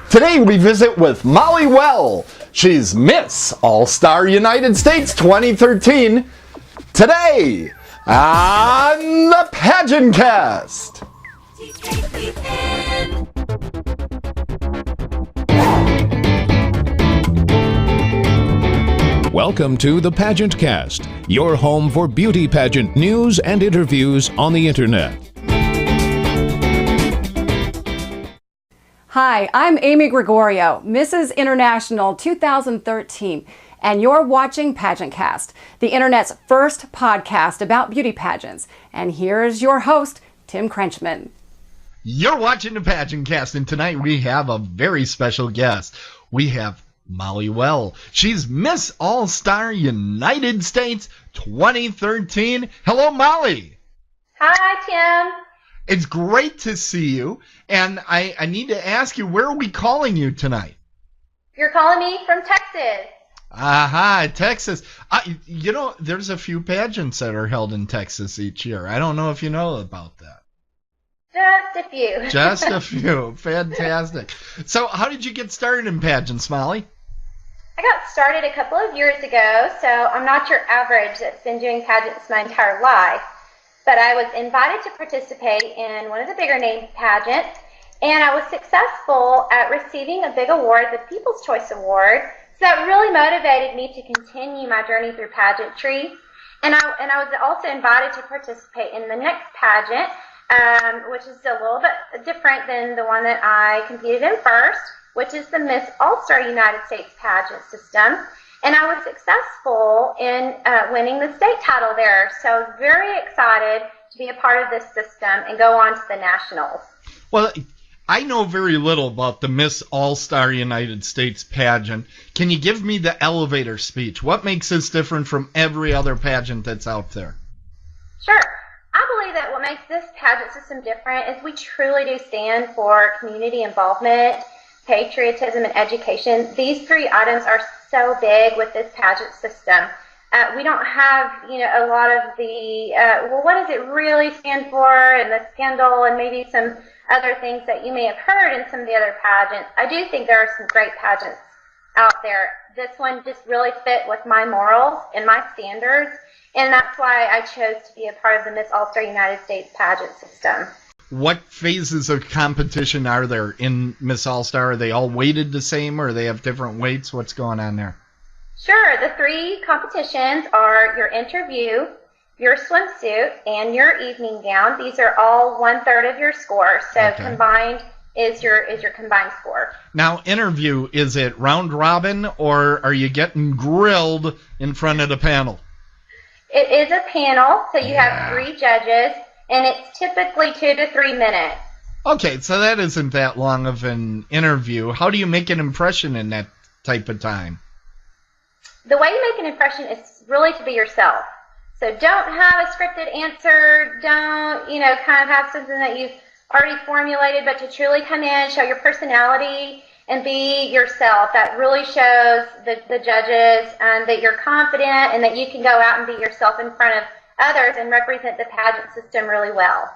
Today we visit with Molly Woehl. She's Miss All-Star United States 2013. Today on the PageantCast. Welcome to the PageantCast, your home for beauty pageant news and interviews on the internet. Hi, I'm Amy Gregorio, Mrs. International 2013, and you're watching PageantCast, the internet's first podcast about beauty pageants. And here's your host, Tim Krenchman. You're watching the PageantCast, and tonight we have a very special guest. We have Molly Woehl. She's Miss All-Star United States 2013. Hello, Molly. Hi, Tim. It's great to see you, and I need to ask you, where are we calling you tonight? You're calling me from Texas. Aha, Texas. There's a few pageants that are held in Texas each year. I don't know if you know about that. Just a few. Just a few. Fantastic. So how did you get started in pageants, Molly? I got started a couple of years ago, so I'm not your average that's been doing pageants my entire life. But I was invited to participate in one of the bigger name pageants, and I was successful at receiving a big award, the People's Choice Award. So that really motivated me to continue my journey through pageantry. And I was also invited to participate in the next pageant, which is a little bit different than the one that I competed in first, which is the Miss All-Star United States pageant system. And I was successful in winning the state title there. So I was very excited to be a part of this system and go on to the nationals. Well, I know very little about the Miss All-Star United States pageant. Can you give me the elevator speech? What makes this different from every other pageant that's out there? Sure. I believe that what makes this pageant system different is we truly do stand for community involvement, patriotism, and education. These three items are so big with this pageant system. We don't have, a lot of the, what does it really stand for, and the scandal, and maybe some other things that you may have heard in some of the other pageants. I do think there are some great pageants out there. This one just really fit with my morals and my standards, and that's why I chose to be a part of the Miss All-Star United States pageant system. What phases of competition are there in Miss All-Star? Are they all weighted the same, or they have different weights? What's going on there? Sure. The three competitions are your interview, your swimsuit, and your evening gown. These are all 1/3 of your score. So Okay. Combined is your combined score. Now, interview, is it round robin, or are you getting grilled in front of the panel? It is a panel, so you have 3 judges, and it's typically 2 to 3 minutes. Okay, so that isn't that long of an interview. How do you make an impression in that type of time? The way you make an impression is really to be yourself. So don't have a scripted answer. Don't, kind of have something that you've already formulated, but to truly come in, show your personality, and be yourself. That really shows the judges that you're confident and that you can go out and be yourself in front of others and represent the pageant system really well.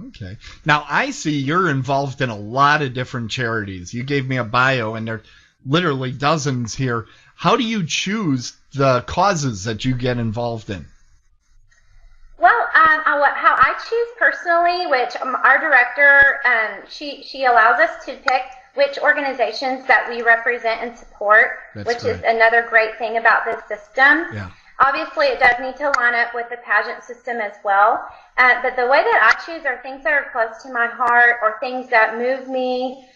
Okay. Now, I see you're involved in a lot of different charities. You gave me a bio, and there are literally dozens here. How do you choose the causes that you get involved in? Well, how I choose personally, which our director, she allows us to pick which organizations that we represent and support, which is another great thing about this system. Yeah. Obviously, it does need to line up with the pageant system as well. But the way that I choose are things that are close to my heart, or things that move me,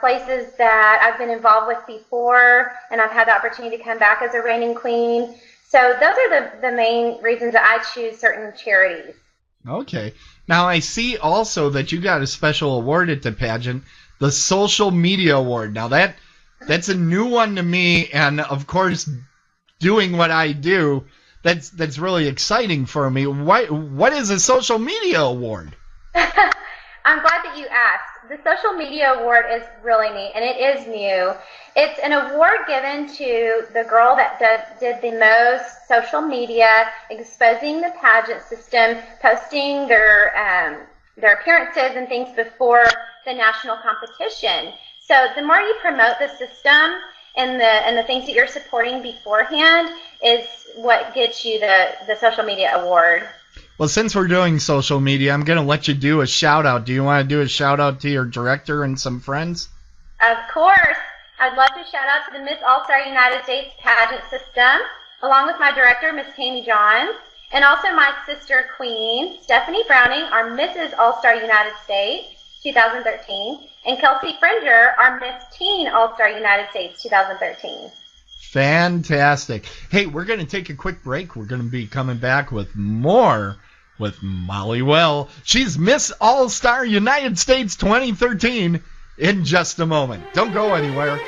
places that I've been involved with before, and I've had the opportunity to come back as a reigning queen. So those are the main reasons that I choose certain charities. Okay. Now, I see also that you got a special award at the pageant, the Social Media Award. Now, that's a new one to me, and of course, doing what I do, that's really exciting for me. What is a Social Media Award? I'm glad that you asked. The Social Media Award is really neat, and it is new. It's an award given to the girl that did the most social media, exposing the pageant system, posting their appearances and things before the national competition. So the more you promote the system and the things that you're supporting beforehand is what gets you the social media award. Well, since we're doing social media, I'm going to let you do a shout-out. Do you want to do a shout-out to your director and some friends? Of course. I'd love to shout out to the Miss All-Star United States pageant system, along with my director, Miss Tammy Johns, and also my sister queen, Stephanie Browning, our Mrs. All-Star United States 2013, and Kelsey Fringer, our Miss Teen All-Star United States 2013. Fantastic. Hey, we're going to take a quick break. We're going to be coming back with more with Molly Woehl. She's Miss All-Star United States 2013 in just a moment. Don't go anywhere.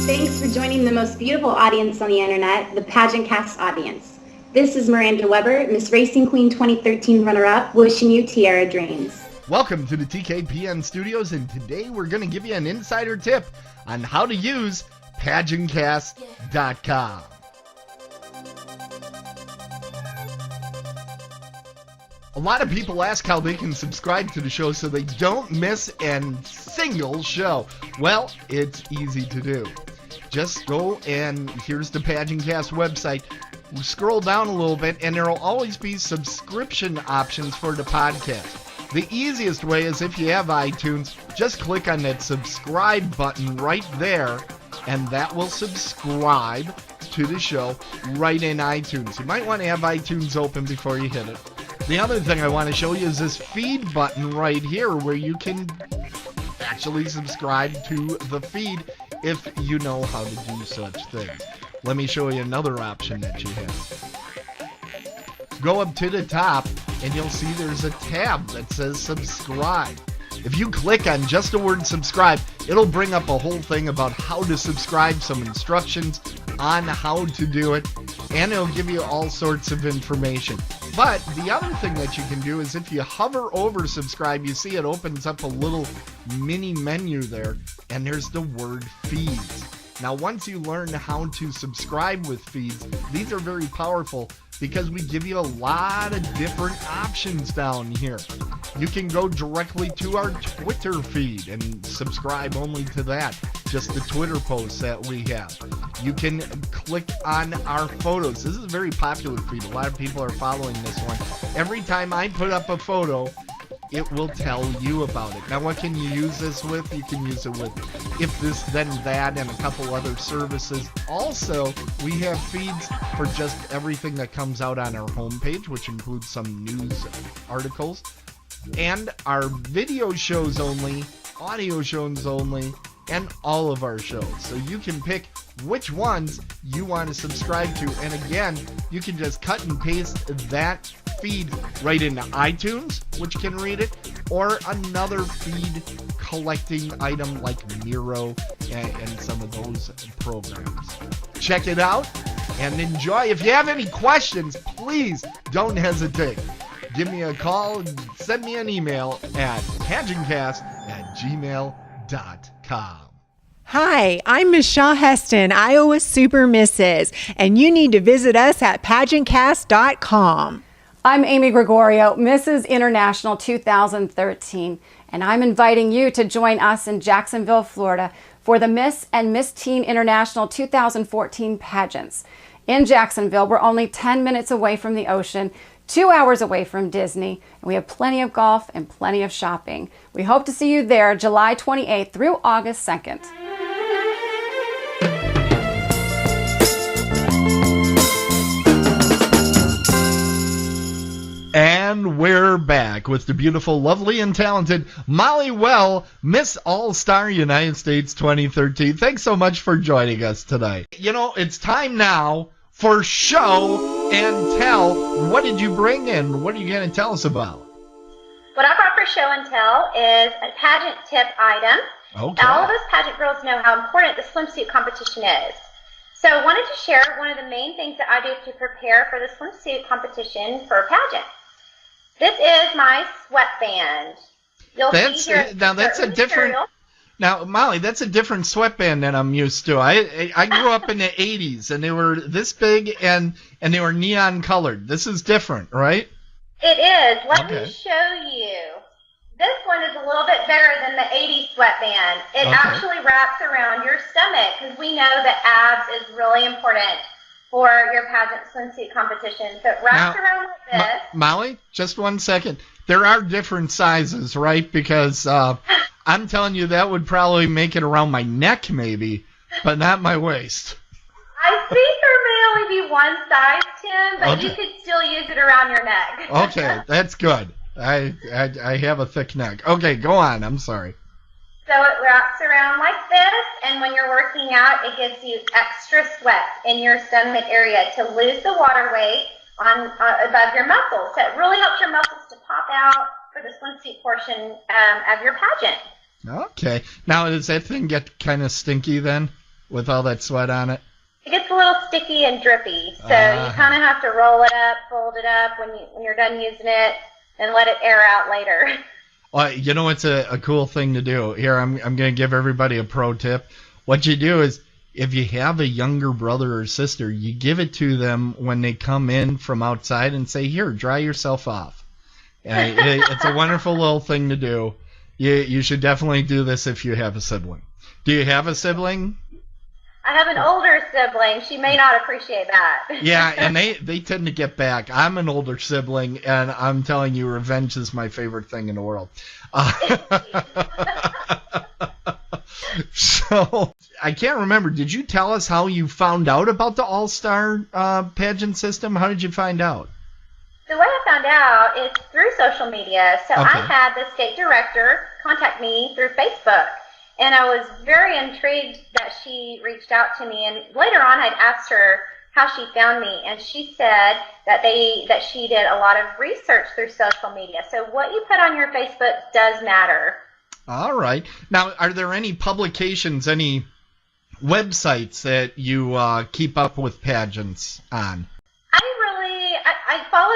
Thanks for joining the most beautiful audience on the internet, the PageantCast audience. This is Miranda Weber, Miss Racing Queen 2013 runner-up, wishing you tiara dreams. Welcome to the TKPN studios, and today we're going to give you an insider tip on how to use PageantCast.com. A lot of people ask how they can subscribe to the show so they don't miss a single show. Well, it's easy to do. Just go and here's the PageantCast website. Scroll down a little bit and there will always be subscription options for the podcast. The easiest way is if you have iTunes, just click on that subscribe button right there and that will subscribe to the show right in iTunes. You might want to have iTunes open before you hit it. The other thing I want to show you is this feed button right here where you can actually subscribe to the feed if you know how to do such things. Let me show you another option that you have. Go up to the top and you'll see there's a tab that says subscribe. If you click on just the word subscribe, it'll bring up a whole thing about how to subscribe, some instructions on how to do it, and it'll give you all sorts of information. But the other thing that you can do is if you hover over subscribe, you see it opens up a little mini menu there, and there's the word feeds. Now, once you learn how to subscribe with feeds, these are very powerful because we give you a lot of different options down here. You can go directly to our Twitter feed and subscribe only to that, just the Twitter posts that we have. You can click on our photos. This is a very popular feed. A lot of people are following this one. Every time I put up a photo, it will tell you about it. Now, what can you use this with? You can use it with If This Then That and a couple other services. Also, we have feeds for just everything that comes out on our homepage, which includes some news articles, and our video shows only, audio shows only, and all of our shows. So you can pick which ones you want to subscribe to. And again, you can just cut and paste that feed right into iTunes, which can read it, or another feed collecting item like Miro and some of those programs. Check it out and enjoy. If you have any questions, please don't hesitate. Give me a call and send me an email at PageantCast@gmail.com. Hi, I'm Miss Shaw Heston, Iowa Super Mrs., and you need to visit us at PageantCast.com. I'm Amy Gregorio, Mrs. International 2013, and I'm inviting you to join us in Jacksonville, Florida for the Miss and Miss Teen International 2014 pageants. In Jacksonville, we're only 10 minutes away from the ocean, 2 hours away from Disney, and we have plenty of golf and plenty of shopping. We hope to see you there July 28th through August 2nd. And we're back with the beautiful, lovely, and talented Molly Woehl, Miss All-Star United States 2013. Thanks so much for joining us tonight. You know, it's time now for Show and Tell. What did you bring in? What are you going to tell us about? What I brought for Show and Tell is a pageant tip item. Okay. All of us pageant girls know how important the swimsuit competition is. So I wanted to share one of the main things that I do to prepare for the swimsuit competition for a pageant. This is my sweatband. You'll see here. Now that's a different. Now, Molly, that's a different sweatband than I'm used to. I grew up in the 80s, and they were this big, and they were neon colored. This is different, right? It is. Let Okay. me show you. This one is a little bit bigger than the 80s sweatband. It actually wraps around your stomach because we know that abs is really important for your pageant swimsuit competition. So it wraps around like this. Molly, just 1 second. There are different sizes, right? Because I'm telling you that would probably make it around my neck maybe, but not my waist. I think there may only be one size, Tim, but you could still use it around your neck. Okay, that's good. I have a thick neck. Okay, go on. I'm sorry. So it wraps around like this, and when you're working out, it gives you extra sweat in your stomach area to lose the water weight on above your muscles. So it really helps your muscles to pop out for the swimsuit portion of your pageant. Okay. Now, does that thing get kind of stinky then with all that sweat on it? It gets a little sticky and drippy, so you kind of have to roll it up, fold it up when you're done using it, and let it air out later. Well, you know what's a cool thing to do? Here, I'm going to give everybody a pro tip. What you do is, if you have a younger brother or sister, you give it to them when they come in from outside and say, here, dry yourself off. And it's a wonderful little thing to do. You should definitely do this if you have a sibling. Do you have a sibling? I have an older sibling. She may not appreciate that. Yeah, and they tend to get back. I'm an older sibling, and I'm telling you, revenge is my favorite thing in the world. So, I can't remember. Did you tell us how you found out about the All-Star pageant system? How did you find out? The way I found out is through social media. So I had the state director contact me through Facebook. And I was very intrigued that she reached out to me. And later on, I'd asked her how she found me. And she said that she did a lot of research through social media. So what you put on your Facebook does matter. All right. Now, are there any publications, any websites that you keep up with pageants on? I follow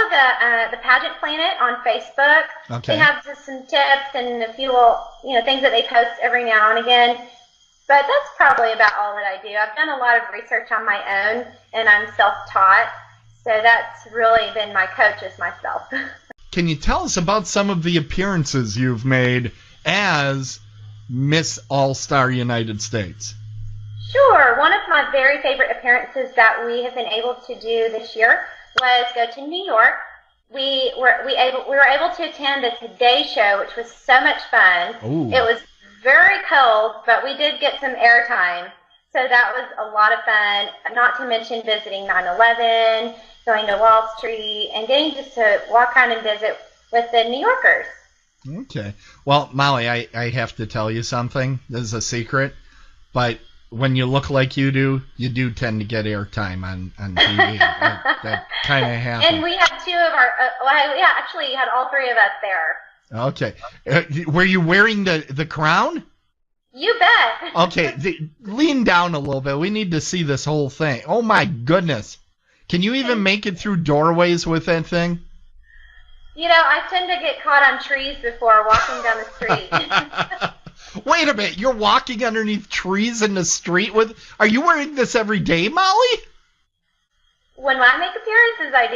the Pageant Planet on Facebook. Okay. They have just some tips and a few little, things that they post every now and again. But that's probably about all that I do. I've done a lot of research on my own, and I'm self-taught. So that's really been my coach is myself. Can you tell us about some of the appearances you've made as Miss All-Star United States? Sure. One of my very favorite appearances that we have been able to do this year was go to New York. We were able to attend the Today Show, which was so much fun. Ooh. It was very cold, but we did get some airtime. So that was a lot of fun, not to mention visiting 9/11, going to Wall Street, and getting just to walk around and visit with the New Yorkers. Okay. Well, Molly, I have to tell you something. This is a secret, but when you look like you do tend to get airtime on TV. that kind of happens. And we had two of our, actually you had all three of us there. Okay. Were you wearing the crown? You bet. Okay, lean down a little bit. We need to see this whole thing. Oh my goodness. Can you even make it through doorways with that thing? I tend to get caught on trees before walking down the street. Wait a minute, you're walking underneath trees in the street with... Are you wearing this every day, Molly? When I make appearances, I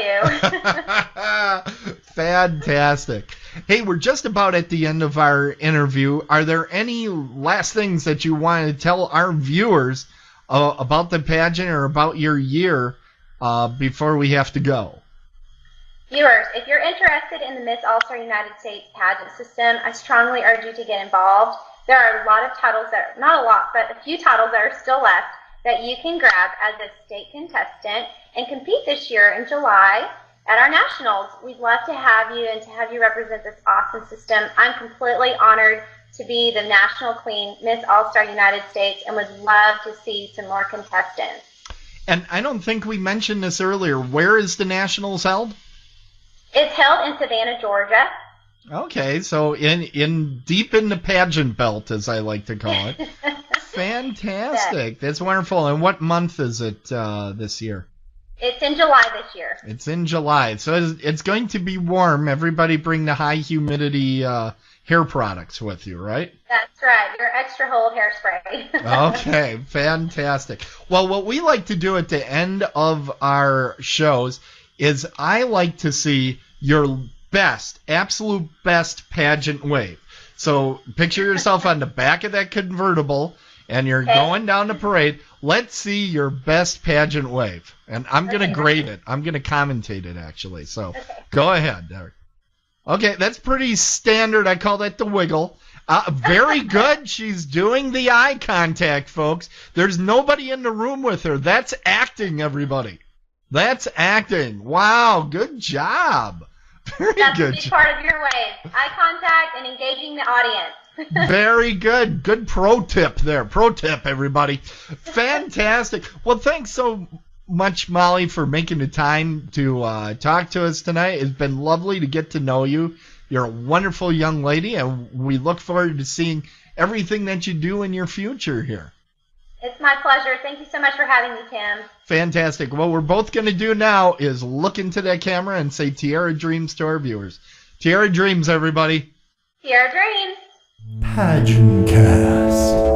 do. Fantastic. Hey, we're just about at the end of our interview. Are there any last things that you want to tell our viewers about the pageant or about your year before we have to go? Viewers, if you're interested in the Miss All-Star United States pageant system, I strongly urge you to get involved. There are a lot of titles not a lot, but a few titles that are still left that you can grab as a state contestant and compete this year in July at our nationals. We'd love to have you and to have you represent this awesome system. I'm completely honored to be the national queen, Miss All-Star United States, and would love to see some more contestants. And I don't think we mentioned this earlier. Where is the nationals held? It's held in Savannah, Georgia. Okay, so in deep in the pageant belt, as I like to call it. Fantastic. That's wonderful. And what month is it this year? It's in July this year. It's in July. So it's going to be warm. Everybody bring the high humidity hair products with you, right? That's right. Your extra hold hairspray. Okay, fantastic. Well, what we like to do at the end of our shows is I like to see your absolute best pageant wave. So picture yourself on the back of that convertible, and you're going down the parade. Let's see your best pageant wave. And I'm going to grade it. I'm going to commentate it, actually. So go ahead, Derek. Okay, that's pretty standard. I call that the wiggle. Very good. She's doing the eye contact, folks. There's nobody in the room with her. That's acting, everybody. That's acting. Wow, good job. Very That's good. That's a big part of your wave. Eye contact and engaging the audience. Very good. Good pro tip there. Pro tip, everybody. Fantastic. Well, thanks so much, Molly, for making the time to talk to us tonight. It's been lovely to get to know you. You're a wonderful young lady, and we look forward to seeing everything that you do in your future here. It's my pleasure. Thank you so much for having me, Tim. Fantastic. What we're both going to do now is look into that camera and say Tiara Dreams to our viewers. Tiara Dreams, everybody. Tiara Dreams. PageantCast.